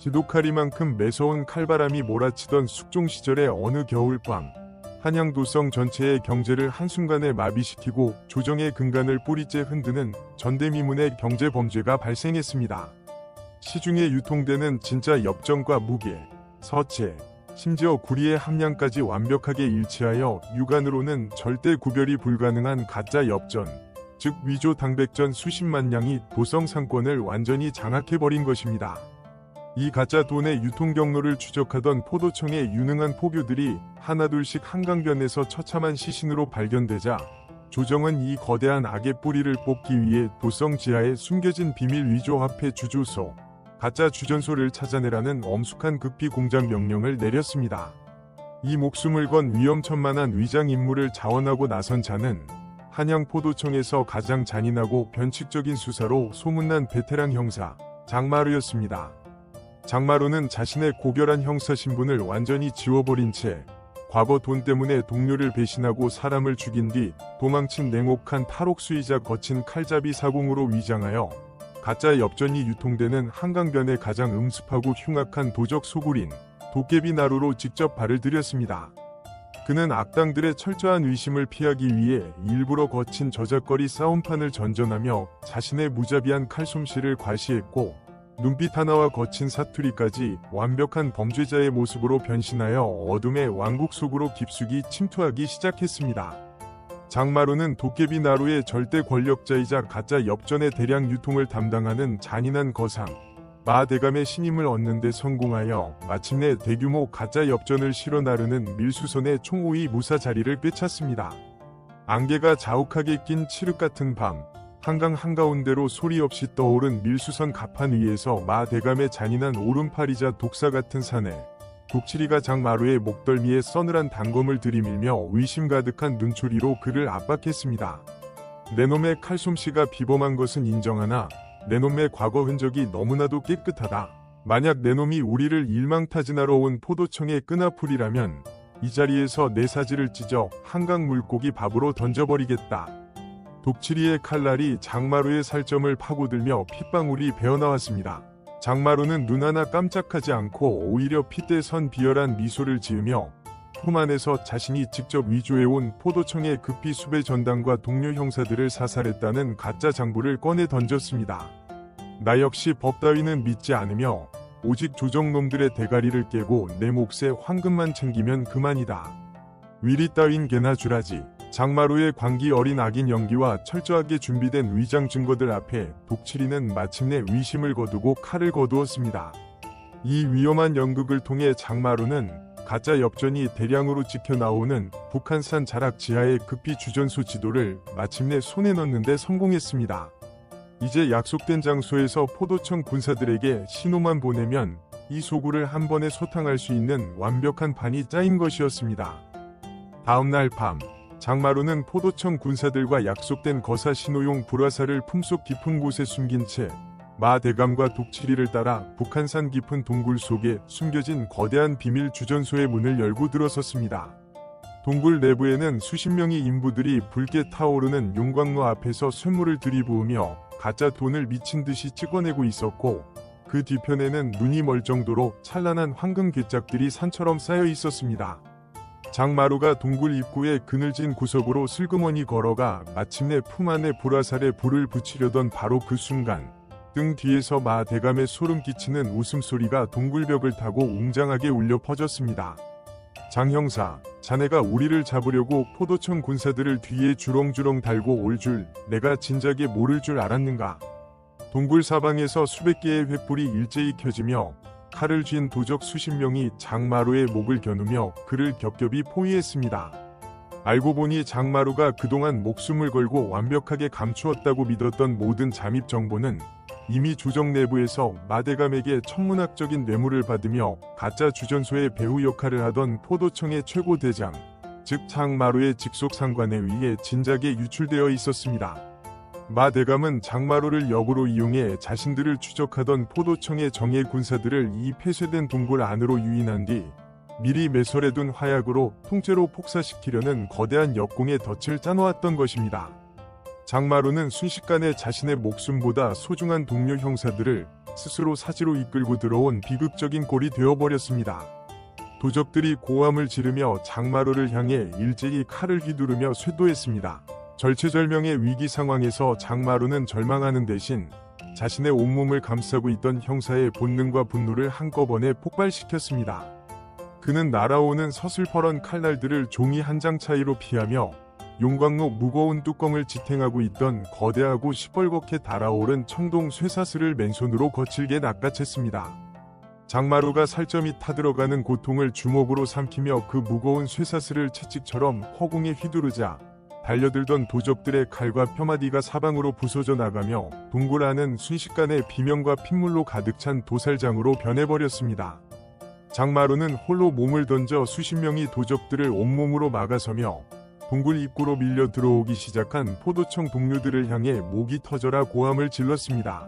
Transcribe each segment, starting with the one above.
지독하리만큼 매서운 칼바람이 몰아치던 숙종 시절의 어느 겨울밤, 한양도성 전체의 경제를 한순간에 마비시키고 조정의 근간을 뿌리째 흔드는 전대미문의 경제범죄가 발생했습니다. 시중에 유통되는 진짜 엽전과 무게, 서체, 심지어 구리의 함량까지 완벽하게 일치하여 육안으로는 절대 구별이 불가능한 가짜 엽전, 즉 위조 당백전 수십만 량이 도성 상권을 완전히 장악해버린 것입니다. 이 가짜 돈의 유통 경로를 추적하던 포도청의 유능한 포교들이 하나둘씩 한강변에서 처참한 시신으로 발견되자 조정은 이 거대한 악의 뿌리를 뽑기 위해 도성 지하에 숨겨진 비밀 위조 화폐 주조소, 가짜 주전소를 찾아내라는 엄숙한 극비 공작 명령을 내렸습니다. 이 목숨을 건 위험천만한 위장 임무를 자원하고 나선 자는 한양포도청에서 가장 잔인하고 변칙적인 수사로 소문난 베테랑 형사 장마루였습니다. 장마루는 자신의 고결한 형사 신분을 완전히 지워버린 채 과거 돈 때문에 동료를 배신하고 사람을 죽인 뒤 도망친 냉혹한 탈옥수이자 거친 칼잡이 사공으로 위장하여 가짜 엽전이 유통되는 한강변의 가장 음습하고 흉악한 도적 소굴인 도깨비 나루로 직접 발을 들였습니다. 그는 악당들의 철저한 의심을 피하기 위해 일부러 거친 저작거리 싸움판을 전전하며 자신의 무자비한 칼솜씨를 과시했고, 눈빛 하나와 거친 사투리까지 완벽한 범죄자의 모습으로 변신하여 어둠의 왕국 속으로 깊숙이 침투하기 시작했습니다. 장마루는 도깨비 나루의 절대 권력자이자 가짜 엽전의 대량 유통을 담당하는 잔인한 거상 마대감의 신임을 얻는 데 성공하여 마침내 대규모 가짜 엽전을 실어 나르는 밀수선의 총오의 무사 자리를 꿰찼습니다. 안개가 자욱하게 낀 칠흑 같은 밤, 한강 한가운데로 소리 없이 떠오른 밀수선 갑판 위에서 마대감의 잔인한 오른팔이자 독사 같은 사내 독칠이가 장마루의 목덜미에 서늘한 단검을 들이밀며 의심 가득한 눈초리로 그를 압박했습니다. 내놈의 칼솜씨가 비범한 것은 인정하나 내놈의 과거 흔적이 너무나도 깨끗하다. 만약 내놈이 우리를 일망타진하러 온 포도청의 끈아풀이라면 이 자리에서 내 사지를 찢어 한강 물고기 밥으로 던져버리겠다. 독칠이의 칼날이 장마루의 살점을 파고들며 핏방울이 배어나왔습니다. 장마루는 눈 하나 깜짝하지 않고 오히려 핏대 선 비열한 미소를 지으며 품 안에서 자신이 직접 위조해온 포도청의 급히 수배 전당과 동료 형사들을 사살했다는 가짜 장부를 꺼내 던졌습니다. 나 역시 법 따위는 믿지 않으며 오직 조정놈들의 대가리를 깨고 내 몫에 황금만 챙기면 그만이다. 위리 따윈 개나 주라지. 장마루의 광기 어린 악인 연기와 철저하게 준비된 위장 증거들 앞에 독칠이는 마침내 위심을 거두고 칼을 거두었습니다. 이 위험한 연극을 통해 장마루는 가짜 엽전이 대량으로 찍혀 나오는 북한산 자락 지하의 급히 주전소 지도를 마침내 손에 넣는 데 성공했습니다. 이제 약속된 장소에서 포도청 군사들에게 신호만 보내면 이 소굴을 한 번에 소탕할 수 있는 완벽한 판이 짜인 것이었습니다. 다음날 밤, 장마루는 포도청 군사들과 약속된 거사 신호용 불화살을 품속 깊은 곳에 숨긴 채 마대감과 독칠이를 따라 북한산 깊은 동굴 속에 숨겨진 거대한 비밀 주전소의 문을 열고 들어섰습니다. 동굴 내부에는 수십 명의 인부들이 붉게 타오르는 용광로 앞에서 쇳물을 들이부으며 가짜 돈을 미친 듯이 찍어내고 있었고, 그 뒤편에는 눈이 멀 정도로 찬란한 황금 괴짝들이 산처럼 쌓여 있었습니다. 장마루가 동굴 입구의 그늘진 구석으로 슬그머니 걸어가 마침내 품 안에 불화살에 불을 붙이려던 바로 그 순간, 등 뒤에서 마대감의 소름 끼치는 웃음소리가 동굴벽을 타고 웅장하게 울려 퍼졌습니다. 장 형사, 자네가 우리를 잡으려고 포도청 군사들을 뒤에 주렁주렁 달고 올 줄 내가 진작에 모를 줄 알았는가. 동굴 사방에서 수백 개의 횃불이 일제히 켜지며 칼을 쥔 도적 수십 명이 장마루의 목을 겨누며 그를 겹겹이 포위했습니다. 알고 보니 장마루가 그동안 목숨을 걸고 완벽하게 감추었다고 믿었던 모든 잠입 정보는 이미 조정 내부에서 마대감에게 천문학적인 뇌물을 받으며 가짜 주전소의 배후 역할을 하던 포도청의 최고 대장, 즉 장마루의 직속 상관에 의해 진작에 유출되어 있었습니다. 마대감은 장마루를 역으로 이용해 자신들을 추적하던 포도청의 정예 군사들을 이 폐쇄된 동굴 안으로 유인한 뒤 미리 매설해둔 화약으로 통째로 폭사시키려는 거대한 역공의 덫을 짜놓았던 것입니다. 장마루는 순식간에 자신의 목숨보다 소중한 동료 형사들을 스스로 사지로 이끌고 들어온 비극적인 꼴이 되어버렸습니다. 도적들이 고함을 지르며 장마루를 향해 일제히 칼을 휘두르며 쇄도했습니다. 절체절명의 위기 상황에서 장마루는 절망하는 대신 자신의 온몸을 감싸고 있던 형사의 본능과 분노를 한꺼번에 폭발시켰습니다. 그는 날아오는 서슬퍼런 칼날들을 종이 한 장 차이로 피하며 용광로 무거운 뚜껑을 지탱하고 있던 거대하고 시뻘겋게 달아오른 청동 쇠사슬을 맨손으로 거칠게 낚아챘습니다. 장마루가 살점이 타들어가는 고통을 주먹으로 삼키며 그 무거운 쇠사슬을 채찍처럼 허공에 휘두르자 달려들던 도적들의 칼과 펴마디가 사방으로 부서져 나가며 동굴 안은 순식간에 비명과 핏물로 가득 찬 도살장으로 변해버렸습니다. 장마루는 홀로 몸을 던져 수십 명이 도적들을 온몸으로 막아서며 동굴 입구로 밀려 들어오기 시작한 포도청 동료들을 향해 목이 터져라 고함을 질렀습니다.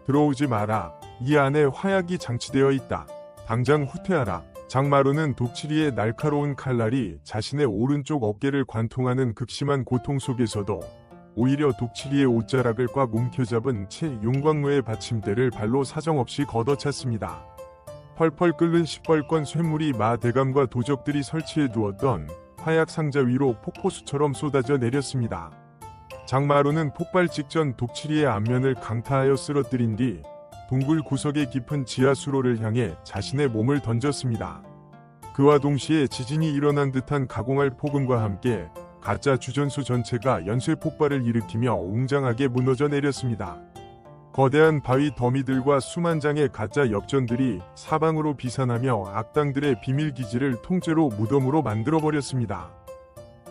들어오지 마라. 이 안에 화약이 장치되어 있다. 당장 후퇴하라. 장마루는 독칠이의 날카로운 칼날이 자신의 오른쪽 어깨를 관통하는 극심한 고통 속에서도 오히려 독칠이의 옷자락을 꽉 움켜잡은 채 용광로의 받침대를 발로 사정없이 걷어찼습니다. 펄펄 끓는 시뻘건 쇳물이 마대감과 도적들이 설치해 두었던 화약 상자 위로 폭포수처럼 쏟아져 내렸습니다. 장마루는 폭발 직전 독칠이의 안면을 강타하여 쓰러뜨린 뒤 동굴 구석의 깊은 지하 수로를 향해 자신의 몸을 던졌습니다. 그와 동시에 지진이 일어난 듯한 가공할 폭음과 함께 가짜 주전수 전체가 연쇄 폭발을 일으키며 웅장하게 무너져 내렸습니다. 거대한 바위 더미들과 수만 장의 가짜 엽전들이 사방으로 비산하며 악당들의 비밀기지를 통째로 무덤으로 만들어버렸습니다.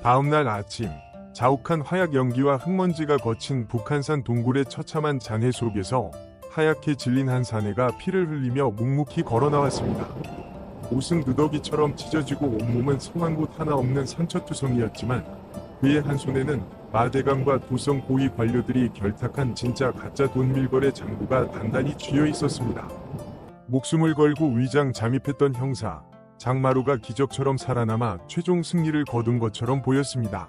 다음날 아침, 자욱한 화약 연기와 흙먼지가 거친 북한산 동굴의 처참한 잔해 속에서 하얗게 질린 한 사내가 피를 흘리며 묵묵히 걸어나왔습니다. 옷은 누더기처럼 찢어지고 온몸은 성한 곳 하나 없는 상처투성이었지만 그의 한 손에는 마대감과 도성 고위 관료들이 결탁한 진짜 가짜 돈 밀거래 장부가 단단히 쥐어 있었습니다. 목숨을 걸고 위장 잠입했던 형사 장마루가 기적처럼 살아남아 최종 승리를 거둔 것처럼 보였습니다.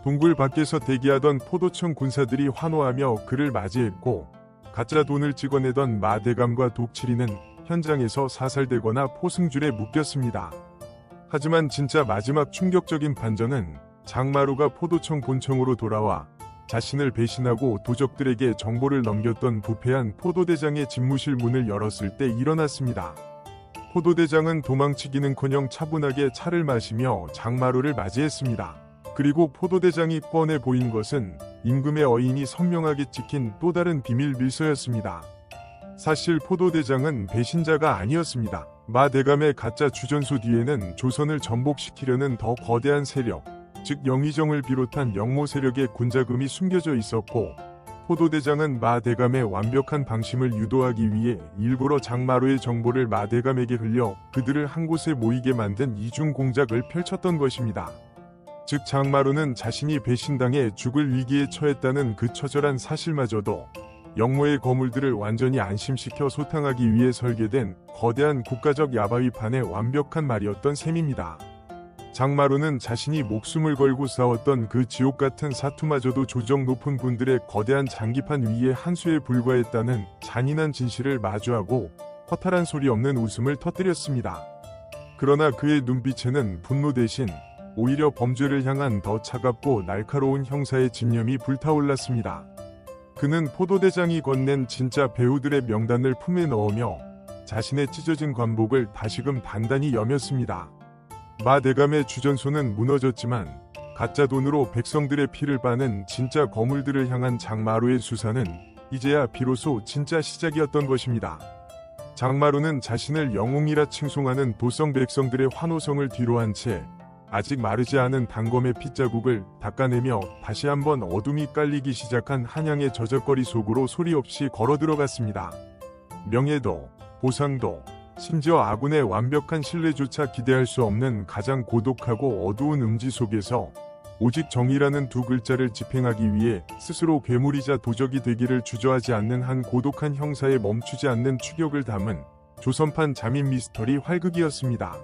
동굴 밖에서 대기하던 포도청 군사들이 환호하며 그를 맞이했고 가짜 돈을 찍어내던 마대감과 독칠이는 현장에서 사살되거나 포승줄에 묶였습니다. 하지만 진짜 마지막 충격적인 반전은 장마루가 포도청 본청으로 돌아와 자신을 배신하고 도적들에게 정보를 넘겼던 부패한 포도대장의 집무실 문을 열었을 때 일어났습니다. 포도대장은 도망치기는커녕 차분하게 차를 마시며 장마루를 맞이했습니다. 그리고 포도대장이 뻔해 보인 것은 임금의 어인이 선명하게 찍힌 또 다른 비밀 밀서였습니다. 사실 포도대장은 배신자가 아니었습니다. 마대감의 가짜 주전소 뒤에는 조선을 전복시키려는 더 거대한 세력, 즉 영의정을 비롯한 영모 세력의 군자금이 숨겨져 있었고 포도대장은 마대감의 완벽한 방심을 유도하기 위해 일부러 장마루의 정보를 마대감에게 흘려 그들을 한 곳에 모이게 만든 이중 공작을 펼쳤던 것입니다. 즉 장마루는 자신이 배신당해 죽을 위기에 처했다는 그 처절한 사실마저도 영모의 거물들을 완전히 안심시켜 소탕하기 위해 설계된 거대한 국가적 야바위판의 완벽한 말이었던 셈입니다. 장마루는 자신이 목숨을 걸고 싸웠던 그 지옥같은 사투마저도 조정 높은 분들의 거대한 장기판 위에 한 수에 불과했다는 잔인한 진실을 마주하고 허탈한 소리 없는 웃음을 터뜨렸습니다. 그러나 그의 눈빛에는 분노 대신 오히려 범죄를 향한 더 차갑고 날카로운 형사의 집념이 불타올랐습니다. 그는 포도대장이 건넨 진짜 배우들의 명단을 품에 넣으며 자신의 찢어진 관복을 다시금 단단히 여몄습니다. 마대감의 주전소는 무너졌지만 가짜 돈으로 백성들의 피를 빠는 진짜 거물들을 향한 장마루의 수사는 이제야 비로소 진짜 시작이었던 것입니다. 장마루는 자신을 영웅이라 칭송하는 도성 백성들의 환호성을 뒤로한 채 아직 마르지 않은 단검의 핏자국을 닦아내며 다시 한번 어둠이 깔리기 시작한 한양의 저적거리 속으로 소리 없이 걸어 들어갔습니다. 명예도, 보상도, 심지어 아군의 완벽한 신뢰조차 기대할 수 없는 가장 고독하고 어두운 음지 속에서 오직 정의라는 두 글자를 집행하기 위해 스스로 괴물이자 도적이 되기를 주저하지 않는 한 고독한 형사의 멈추지 않는 추격을 담은 조선판 잠입 미스터리 활극이었습니다.